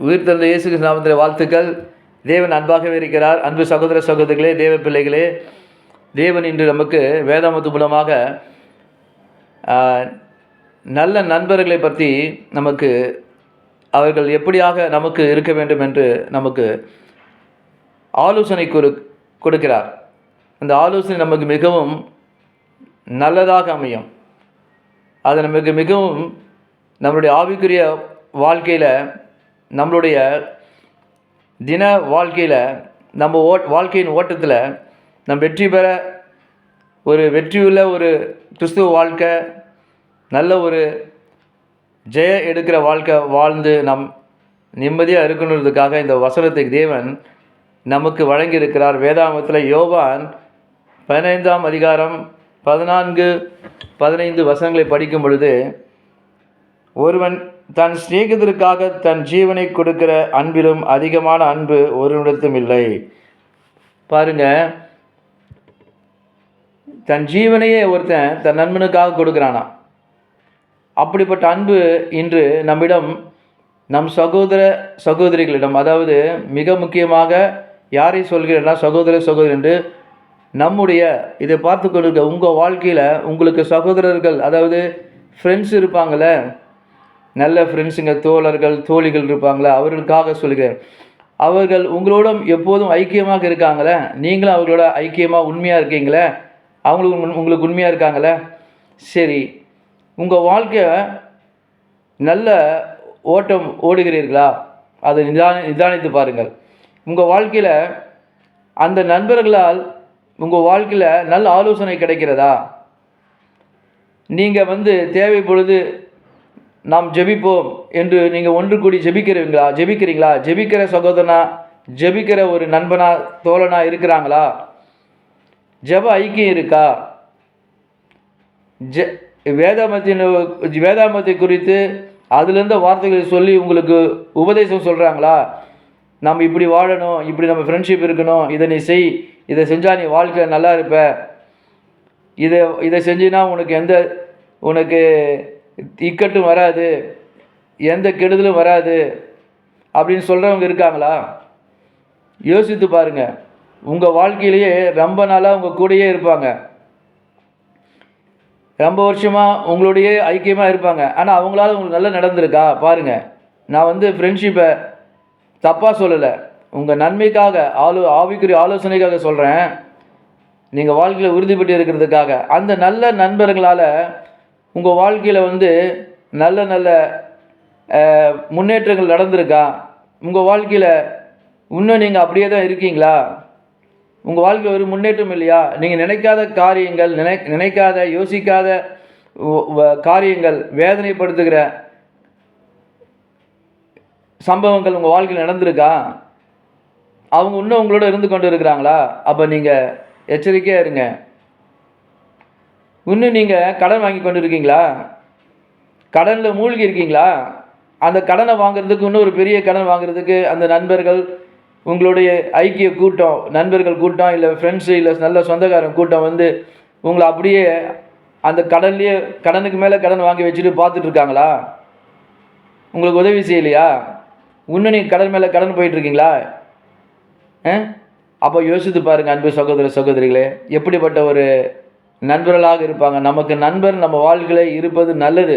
உயிர்த்தெழுந்த இயேசு கிறிஸ்து நாமத்தில் வாழ்த்துக்கள். தேவன் அன்பாகவே இருக்கிறார். அன்பு சகோதர சகோதரிகளே, தேவ பிள்ளைகளே, தேவன் இன்று நமக்கு வேதாமத்து மூலமாக நல்ல நண்பர்களை பற்றி நமக்கு அவர்கள் எப்படியாக நமக்கு இருக்க வேண்டும் என்று நமக்கு ஆலோசனை கொடுக்கிறார். அந்த ஆலோசனை நமக்கு மிகவும் நல்லதாக அமையும். அது நமக்கு மிகவும் நம்மளுடைய ஆவிக்குரிய வாழ்க்கையில், நம்மளுடைய தின வாழ்க்கையில், நம்ம வாழ்க்கையின் ஓட்டத்தில் நம் வெற்றி பெற ஒரு வெற்றியுள்ள ஒரு கிறிஸ்துவ வாழ்க்கை, நல்ல ஒரு ஜெய எடுக்கிற வாழ்க்கை வாழ்ந்து நம் நிம்மதியாக இருக்கணுன்றதுக்காக இந்த வசனத்தை தேவன் நமக்கு வழங்கியிருக்கிறார். வேதாகமத்தில் யோவான் 15ஆம் அதிகாரம் 14-15 வசனங்களை படிக்கும் பொழுது, ஒருவன் தன் சிநேகிதருக்காக தன் ஜீவனை கொடுக்கிற அன்பிலும் அதிகமான அன்பு ஒருவனிடத்தும் இல்லை. பாருங்க, தன் ஜீவனையே ஒருத்தன் தன் நண்பனுக்காக கொடுக்குறானா. அப்படிப்பட்ட அன்பு இன்று நம்மிடம், நம் சகோதர சகோதரிகளிடம், அதாவது மிக முக்கியமாக யாரை சொல்கிறேன்னா சகோதர சகோதரி என்று நம்முடைய இதை பார்த்து கொண்டிருக்க உங்கள் வாழ்க்கையில் உங்களுக்கு சகோதரர்கள், அதாவது ஃப்ரெண்ட்ஸ் இருப்பாங்கள, நல்ல ஃப்ரெண்ட்ஸுங்க, தோழர்கள் தோழிகள் இருப்பாங்களே, அவர்களுக்காக சொல்கிறேன். அவர்கள் உங்களோடும் எப்போதும் ஐக்கியமாக இருக்காங்களே, நீங்களும் அவர்களோட ஐக்கியமாக உண்மையாக இருக்கீங்களே, உங்களுக்கு உண்மையாக இருக்காங்களே. சரி, உங்கள் வாழ்க்கையை நல்ல ஓட்டம் ஓடுகிறீர்களா? அதை நிதானித்து பாருங்கள். உங்கள் வாழ்க்கையில் அந்த நண்பர்களால் உங்கள் வாழ்க்கையில் நல்ல ஆலோசனை கிடைக்கிறதா? நீங்கள் தேவை பொழுது நாம் ஜெபிப்போம் என்று நீங்கள் ஒன்று கூடி ஜெபிக்கிறீங்களா? ஜெபிக்கிற சகோதரனா, ஜெபிக்கிற ஒரு நண்பனா, தோழனா இருக்கிறாங்களா? ஜெப ஐக்கியம் இருக்கா? வேதாமத்தை குறித்து அதிலிருந்த வார்த்தைகளை சொல்லி உங்களுக்கு உபதேசம் சொல்கிறாங்களா? நம்ம இப்படி வாழணும், இப்படி நம்ம ஃப்ரெண்ட்ஷிப் இருக்கணும், இதை நீ செய், இதை செஞ்சால் நீ வாழ்க்கையில் நல்லா இருப்ப, இதை செஞ்சினா உனக்கு இக்கட்டும் வராது, எந்த கெடுதலும் வராது அப்படின்னு சொல்கிறவங்க இருக்காங்களா? யோசித்து பாருங்கள். உங்கள் வாழ்க்கையிலேயே ரொம்ப நாளாக உங்கள் கூடயே இருப்பாங்க, ரொம்ப வருஷமாக உங்களுடைய ஐக்கியமாக இருப்பாங்க. ஆனால் அவங்களால உங்களுக்கு நல்லா நடந்திருக்கா? பாருங்கள். நான் ஃப்ரெண்ட்ஷிப்பை தப்பாக சொல்லலை, உங்கள் நன்மைக்காக ஆவிக்குரிய ஆலோசனைக்காக சொல்கிறேன். நீங்கள் வாழ்க்கையில் உறுதிப்பட்டு இருக்கிறதுக்காக. அந்த நல்ல நண்பர்களால் உங்கள் வாழ்க்கையில் நல்ல நல்ல முன்னேற்றங்கள் நடந்திருக்கா? உங்கள் வாழ்க்கையில் இன்னும் நீங்கள் அப்படியே தான் இருக்கீங்களா? உங்கள் வாழ்க்கையில் ஒரு முன்னேற்றம் இல்லையா? நீங்கள் நினைக்காத காரியங்கள், நினைக்காத யோசிக்காத காரியங்கள், வேதனைப்படுத்துகிற சம்பவங்கள் உங்கள் வாழ்க்கையில் நடந்திருக்கா? அவங்க இன்னும் உங்களோட இருந்து கொண்டு இருக்கிறாங்களா? அப்போ நீங்கள் எச்சரிக்கையாக இருங்க. இன்னும் நீங்கள் கடன் வாங்கி கொண்டு இருக்கீங்களா? கடனில் மூழ்கி இருக்கீங்களா? அந்த கடனை வாங்குறதுக்கு, இன்னும் ஒரு பெரிய கடன் வாங்குறதுக்கு அந்த நண்பர்கள், உங்களுடைய ஐக்கிய கூட்டம், நண்பர்கள் கூட்டம், இல்லை ஃப்ரெண்ட்ஸு, இல்லை நல்ல சொந்தக்காரன் கூட்டம் உங்களை அப்படியே அந்த கடனுக்கு மேலே கடன் வாங்கி வச்சுட்டு பார்த்துட்ருக்காங்களா? உங்களுக்கு உதவி செய்யலையா? இன்னும் நீங்கள் கடன் மேலே கடன் போயிட்டுருக்கீங்களா? அப்போ யோசித்து பாருங்கள் அன்பு சகோதர சகோதரிகளே, எப்படிப்பட்ட ஒரு நண்பர்களாக இருப்பாங்க. நமக்கு நண்பர் நம்ம வாழ்க்கையில் இருப்பது நல்லது.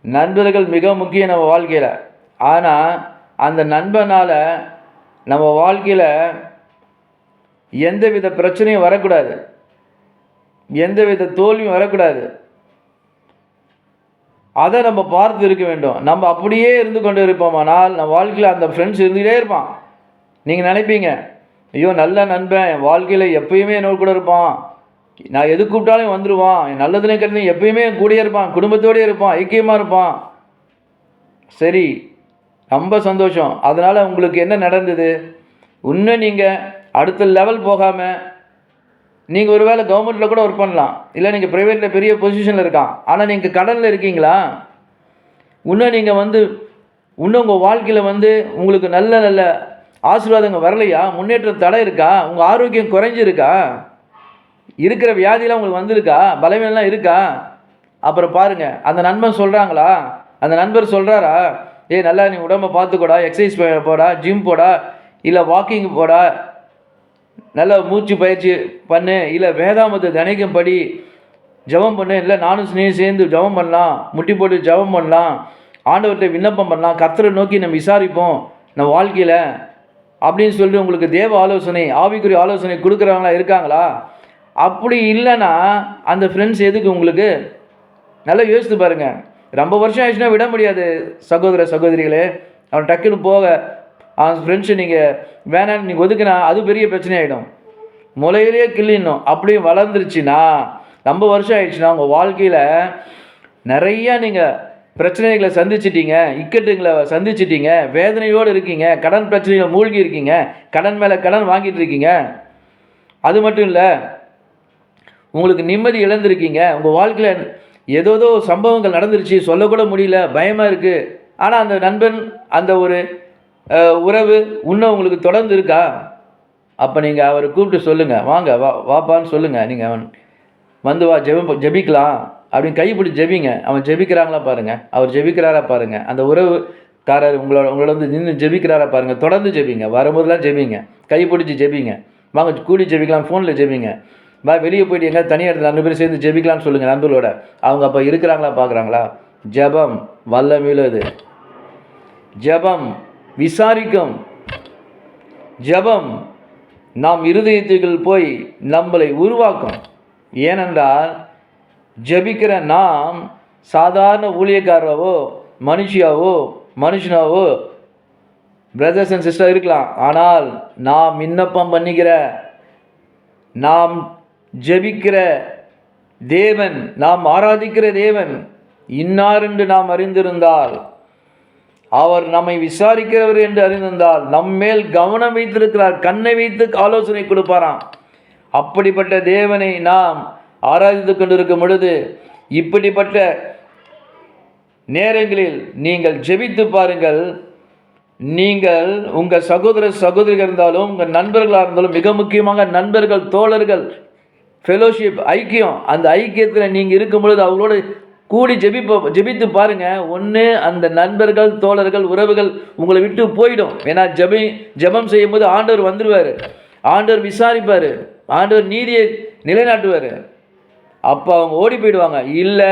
நண்பர்கள் மிக முக்கியம் நம்ம வாழ்க்கையில். ஆனால் அந்த நண்பனால் நம்ம வாழ்க்கையில் எந்தவித பிரச்சனையும் வரக்கூடாது, எந்தவித தோல்வியும் வரக்கூடாது. அதை நம்ம பார்த்து இருக்க வேண்டும். நம்ம அப்படியே இருந்து கொண்டு இருப்போமானால் நம்ம வாழ்க்கையில் அந்த ஃப்ரெண்ட்ஸ் இருந்துகிட்டே இருப்பான். நீங்கள் நினைப்பீங்க, ஐயோ நல்ல நண்பன் என் வாழ்க்கையில் எப்பயுமே என்னோட கூட இருப்பான், நான் எது கூப்பிட்டாலும் வந்துடுவான், என் நல்லதுலேயும் கெட்டதுலையும் எப்பயுமே என் கூடயே இருப்பான், குடும்பத்தோடயே இருப்பான், ஐக்கியமாக இருப்பான். சரி, ரொம்ப சந்தோஷம். அதனால் உங்களுக்கு என்ன நடந்தது? இன்னும் நீங்கள் அடுத்த லெவல் போகாமல், நீங்கள் ஒரு வேளை கவர்மெண்ட்டில் கூட ஒர்க் பண்ணலாம், இல்லை நீங்கள் ப்ரைவேட்டில் பெரிய பொசிஷனில் இருக்கான், ஆனால் நீங்கள் கடனில் இருக்கீங்களா? இன்னும் நீங்கள் இன்னும் உங்கள் வாழ்க்கையில் உங்களுக்கு நல்ல நல்ல ஆசீர்வாதங்கள் வரலையா? முன்னேற்றம் தடை இருக்கா? உங்கள் ஆரோக்கியம் குறைஞ்சிருக்கா? இருக்கிற வியாதியெலாம் உங்களுக்கு வந்திருக்கா? பலவீனம்லாம் இருக்கா? அப்புறம் பாருங்கள், அந்த நண்பன் சொல்கிறாங்களா? அந்த நண்பர் சொல்கிறாரா, நல்லா நீ உடம்பை பார்த்துக்கோடா, எக்ஸசைஸ் போடா, ஜிம் போடா, இல்லை வாக்கிங் போடா, நல்லா மூச்சு பயிற்சி பண்ணு, இல்லை வேதாமத்தை தினைக்கும் படி, ஜெபம் பண்ணு, இல்லை நானும் சேர்ந்து ஜெபம் பண்ணலாம், முட்டி போட்டு ஜெபம் பண்ணலாம், ஆண்டவர்கிட்ட விண்ணப்பம் பண்ணலாம், கர்த்தரை நோக்கி நம்ம விசாரிப்போம் நம்ம வாழ்க்கையில் அப்படின்னு சொல்லி உங்களுக்கு தேவ ஆலோசனை, ஆவிக்குரிய ஆலோசனை கொடுக்குறவங்களா இருக்காங்களா? அப்படி இல்லைன்னா அந்த ஃப்ரெண்ட்ஸ் எதுக்கு உங்களுக்கு? நல்லா யோசித்து பாருங்கள். ரொம்ப வருஷம் ஆயிடுச்சுன்னா விட முடியாது சகோதர சகோதரிகளே. அவன் டக்குன்னு போக அவன் ஃப்ரெண்ட்ஸு நீங்கள் வேணான்னு நீங்கள் ஒதுக்குனா அது பெரிய பிரச்சனை ஆகிடும். முளையிலேயே கிள்ளிடணும். அப்படியும் வளர்ந்துருச்சுன்னா ரொம்ப வருஷம் ஆயிடுச்சுன்னா உங்கள் வாழ்க்கையில் நிறையா நீங்கள் பிரச்சனைகளை சந்திச்சிட்டீங்க, இக்கட்டுங்களை சந்திச்சிட்டீங்க, வேதனையோடு இருக்கீங்க, கடன் பிரச்சனைகள் மூழ்கி இருக்கீங்க, கடன் மேலே கடன் வாங்கிட்டு இருக்கீங்க. அது மட்டும் இல்லை, உங்களுக்கு நிம்மதி இழந்திருக்கீங்க. உங்கள் வாழ்க்கையில் ஏதோ சம்பவங்கள் நடந்துருச்சு, சொல்லக்கூட முடியல, பயமாக இருக்குது. ஆனால் அந்த நண்பன், அந்த ஒரு உறவு இன்னும் உங்களுக்கு தொடர்ந்து இருக்கா? அப்போ நீங்கள் அவரை கூப்பிட்டு சொல்லுங்கள், வாங்க வாப்பான்னு சொல்லுங்கள். நீங்கள் அவன் வந்து வா, ஜெபிக்கலாம் அப்படின்னு கைப்பிடி ஜெபிங்க. அவன் ஜெபிக்கிறாங்களா பாருங்கள், அவர் ஜெபிக்கிறாரா பாருங்கள், அந்த உறவுக்காரர் உங்களோட வந்து நின்று ஜெபிக்கிறாரா பாருங்கள். தொடர்ந்து ஜெபிங்க, வரும்போதெல்லாம் ஜெபிங்க, கைப்பிடிச்சி ஜெபிங்க. வாங்க கூடி ஜெபிக்கலாம், ஃபோனில் ஜெபிங்க. வெளியே போய்ட்டு எங்கே தனியாக இடத்துல 2 பேரும் சேர்ந்து ஜெபிக்கலான்னு சொல்லுங்கள் நண்பர்களோட. அவங்க அப்போ இருக்கிறாங்களா பார்க்குறாங்களா? ஜெபம் வல்லமையுள்ளது. ஜெபம் விசாரிக்கும். ஜெபம் நாம் இருதயத்துக்குள் போய் நம்மளை உருவாக்கும். ஏனென்றால் ஜெபிக்கிற நாம் சாதாரண ஊழியக்காரவோ மனுஷனாவோ பிரதர்ஸ் அண்ட் சிஸ்டர் இருக்கலாம். ஆனால் நாம் விண்ணப்பம் பண்ணிக்கிற, நாம் ஜெபிக்கிற தேவன், நாம் ஆராதிக்கிற தேவன் இன்னார் என்று நாம் அறிந்திருந்தால், அவர் நம்மை விசாரிக்கிறவர் என்று அறிந்திருந்தால், நம்மேல் கவனம் வைத்திருக்கிறார், கண்ணை வைத்து ஆலோசனை கொடுப்பாராம். அப்படிப்பட்ட தேவனை நாம் ஆராதித்து கொண்டிருக்கும் பொழுது, இப்படிப்பட்ட நேரங்களில் நீங்கள் ஜெபித்து பாருங்கள். நீங்கள் உங்கள் சகோதரிகள் இருந்தாலும், உங்கள் நண்பர்களாக இருந்தாலும், மிக முக்கியமாக நண்பர்கள், தோழர்கள், ஃபெலோஷிப், ஐக்கியம், அந்த ஐக்கியத்தில் நீங்கள் இருக்கும் பொழுது அவங்களோட கூடி ஜெபித்து பாருங்கள். ஒன்று அந்த நண்பர்கள், தோழர்கள், உறவுகள் உங்களை விட்டு போயிடும். ஏன்னா ஜெபம் செய்யும் போது ஆண்டவர் வந்துடுவார், ஆண்டவர் விசாரிப்பார், ஆண்டவர் நீதியை நிலைநாட்டுவார். அப்போ அவங்க ஓடி போயிடுவாங்க. இல்லை,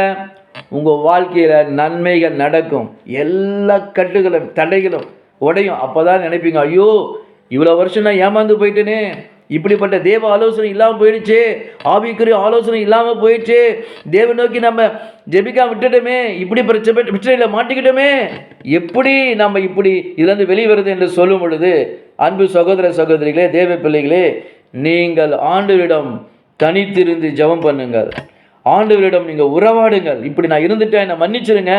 உங்கள் வாழ்க்கையில் நன்மைகள் நடக்கும், எல்லா கட்டுகளும் தடைகளும் உடையும். அப்போ தான் நினைப்பீங்க, ஐயோ இவ்வளோ வருஷம் நான் ஏமாந்து போயிட்டேனே, இப்படிப்பட்ட தேவ ஆலோசனை இல்லாமல் போயிடுச்சு, ஆவிக்குரிய ஆலோசனை இல்லாமல் போயிடுச்சு, தேவ நோக்கி நம்ம ஜெபிக்காம விட்டுட்டோமே, இப்படி பிரச்சனையில் மாட்டிக்கிட்டோமே, எப்படி நம்ம இப்படி இதுலேருந்து வெளியே வருது என்று சொல்லும் பொழுது, அன்பு சகோதர சகோதரிகளே, தேவ பிள்ளைகளே, நீங்கள் ஆண்டவரிடம் தனித்திருந்து ஜெபம் பண்ணுங்கள். ஆண்டவரிடம் நீங்கள் உறவாடுங்கள். இப்படி நான் இருந்துட்டேன், என்னை மன்னிச்சிருங்க,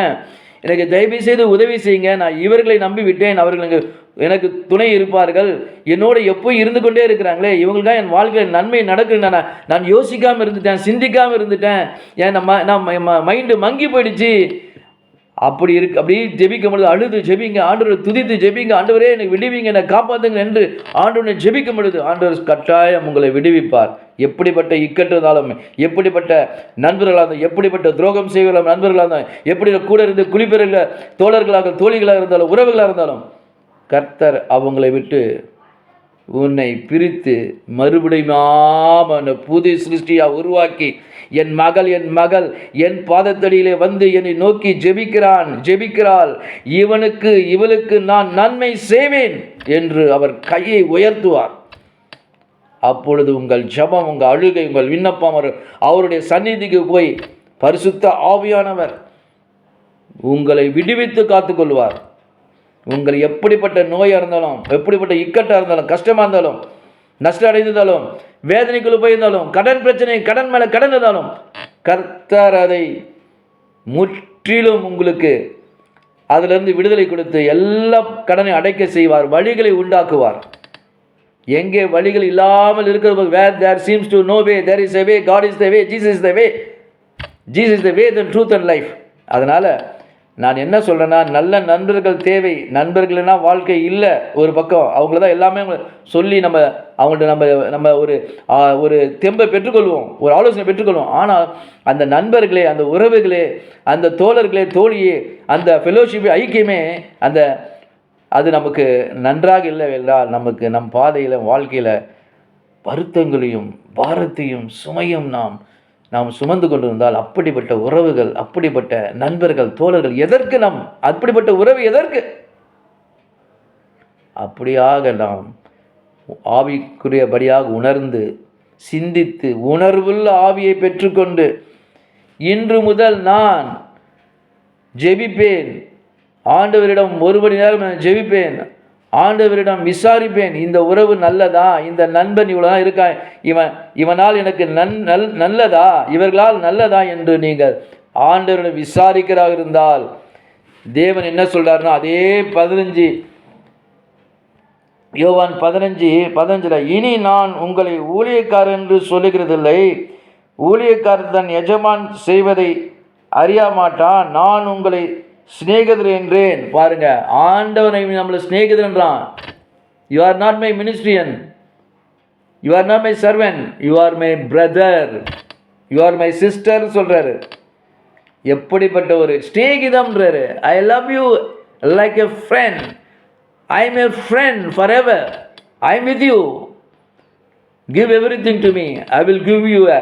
எனக்கு தயவு செய்து உதவி செய்யுங்க, நான் இவர்களை நம்பி விட்டேன், அவர்கள் எனக்கு துணை இருப்பார்கள், என்னோடு எப்போ இருந்து கொண்டே இருக்கிறாங்களே, இவங்களுக்கு தான் என் வாழ்க்கையில் நன்மை நடக்குன்னு நான் யோசிக்காமல் இருந்துட்டேன், சிந்திக்காமல் இருந்துட்டேன், ஏன் நம்ம மைண்டு மங்கி போயிடுச்சு. அப்படி ஜெபிக்கும் பொழுது அழுது ஜெபிங்க, ஆண்டவரை துதித்து ஜெபிங்க, ஆண்டவரே எனக்கு விடுவிங்க, என்னை காப்பாற்றுங்க என்று ஆண்டவரை ஜெபிக்கும் பொழுது ஆண்டவர் கட்டாயம் உங்களை விடுவிப்பார். எப்படிப்பட்ட இக்கட்டு இருந்தாலும், எப்படிப்பட்ட நண்பர்களாக இருந்தாலும், எப்படிப்பட்ட துரோகம் செய்கிற நண்பர்களாக இருந்தாலும், எப்படி கூட இருந்து குளிப்பெறில் தோழர்களாக தோழிகளாக இருந்தாலும், உறவுகளாக இருந்தாலும், கர்த்தர் அவங்களை விட்டு உன்னை பிரித்து மறுபடியும் புது சிருஷ்டியாக உருவாக்கி, என் மகள் என் பாதத்தடியிலே வந்து என்னை நோக்கி ஜெபிக்கிறாள், இவளுக்கு நான் நன்மை செய்வேன் என்று அவர் கையை உயர்த்துவார். அப்பொழுது உங்கள் ஜெபம், உங்கள் அழுகை, உங்கள் விண்ணப்பம் அவருடைய சந்நிதிக்கு போய் பரிசுத்த ஆவியானவர் உங்களை விடுவித்து காத்துக்கொள்வார். உங்கள் எப்படிப்பட்ட நோயாக இருந்தாலும், எப்படிப்பட்ட இக்கட்டாக இருந்தாலும், கஷ்டமாக இருந்தாலும், நஷ்டம் அடைந்தாலும், வேதனைக்குள்ளே போயிருந்தாலும், கடன் பிரச்சனை, கடன் மேலே கடன் இருந்தாலும், கர்த்தர் அதை முற்றிலும் உங்களுக்கு அதிலிருந்து விடுதலை கொடுத்து எல்லா கடனை அடைக்க செய்வார், வழிகளை உண்டாக்குவார். எங்கே வழிகள் இல்லாமல் இருக்கிற, where there seems to no way, there is a way, God is the way, Jesus is the way, Jesus is the way, the truth and life. அதனால் நான் என்ன சொல்கிறேன்னா, நல்ல நண்பர்கள் தேவை. நண்பர்கள்னா வாழ்க்கை இல்லை. ஒரு பக்கம் அவங்கள தான் எல்லாமே சொல்லி அவங்கள்ட்ட நம்ம ஒரு தெம்பை பெற்றுக்கொள்வோம், ஒரு ஆலோசனை பெற்றுக்கொள்வோம். ஆனால் அந்த நண்பர்களே, அந்த உறவுகளே, அந்த தோழர்களே, தோழியே, அந்த ஃபெலோஷிப் ஐக்கியமே அது நமக்கு நன்றாக இல்லை என்றால் நமக்கு நம் பாதையில் வாழ்க்கையில் வருத்தங்களையும் பாரத்தையும் சுமையும் நாம் சுமந்து கொண்டிருந்தால், அப்படிப்பட்ட உறவுகள், அப்படிப்பட்ட நண்பர்கள், தோழர்கள் எதற்கு? அப்படிப்பட்ட உறவு எதற்கு? அப்படியாக நாம் ஆவிக்குரியபடியாக உணர்ந்து சிந்தித்து உணர்வுள்ள ஆவியை பெற்றுக்கொண்டு, இன்று முதல் நான் ஜெபிப்பேன், ஆண்டவரிடம் 1 மணி நேரம் ஜெபிப்பேன், ஆண்டவரிடம் விசாரிப்பேன், இந்த உறவு நல்லதா, இந்த நண்பன் இவ்வளோதான் இருக்கா, இவனால் எனக்கு நல்லதா, இவர்களால் நல்லதா என்று நீங்கள் ஆண்டவரிடம் விசாரிக்கிறாக இருந்தால், தேவன் என்ன சொல்றாருன்னா, அதே 15 யோவான் 15:15 இனி நான் உங்களை ஊழியக்காரர் என்று சொல்லுகிறதில்லை, ஊழியக்காரர் தன் எஜமான் செய்வதை அறியாமாட்டான், நான் உங்களை சிநேகிதர் என்றேன். பாருங்க, ஆண்டவனை நம்மளை சிநேகிதர் என்றான். You are not my minister, you are not my servant, you are my brother, you are my sister சொல்றாரு. எப்படிப்பட்ட ஒரு சிநேகிதம்ன்றாரு. I love you like a friend, I am a friend for ever, I am with you, give everything to me, I will give you a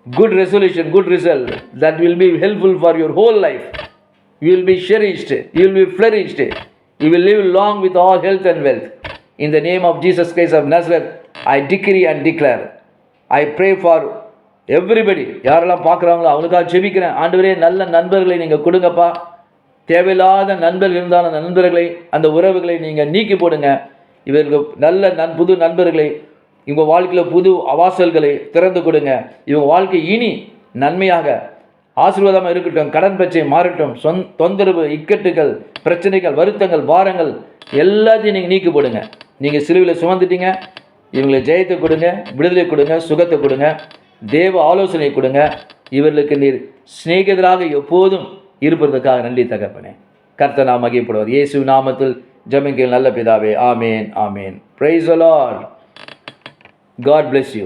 good resolution, good result that will be helpful for your whole life. You will be cherished, you will be flourished, you will live long with all health and wealth. In the name of Jesus Christ of Nazareth, I decree and declare, I pray for everybody. யாரெல்லாம் பார்க்குறாங்களோ அவங்களுக்காக ஜெபிக்கிறேன். ஆண்டவரே, நல்ல நண்பர்களை நீங்கள் கொடுங்கப்பா. தேவையில்லாத நண்பர்கள் இருந்தாலும் அந்த நண்பர்களை, அந்த உறவுகளை நீங்கள் நீக்கி போடுங்க. இவர்களுக்கு நல்ல புது நண்பர்களை, இவங்க வாழ்க்கையில் புது வாசல்களை திறந்து கொடுங்க. இவங்க வாழ்க்கை இனி நன்மையாக ஆசீர்வாதமாக இருக்கட்டும். கடன் பிரச்சனை மாறட்டும். தொந்தரவு, இக்கட்டுகள், பிரச்சனைகள், வருத்தங்கள், பாரங்கள் எல்லாத்தையும் நீங்கள் நீக்கி போடுங்க. நீங்கள் சிலுவையில் சுமந்துட்டீங்க. இவங்களை ஜெயத்தை கொடுங்க, விடுதலை கொடுங்க, சுகத்தை கொடுங்க, தேவ ஆலோசனை கொடுங்க. இவர்களுக்கு நீர் சிநேகிதராக எப்போதும் இருப்பதற்காக நன்றி தகப்பனே. கர்த்தர் நாம் மகிமைப்படுவார். இயேசு நாமத்தில் ஜெபிக்கிறேன் நல்ல பிதாவே. ஆமேன், ஆமேன். Praise the lord. God bless you.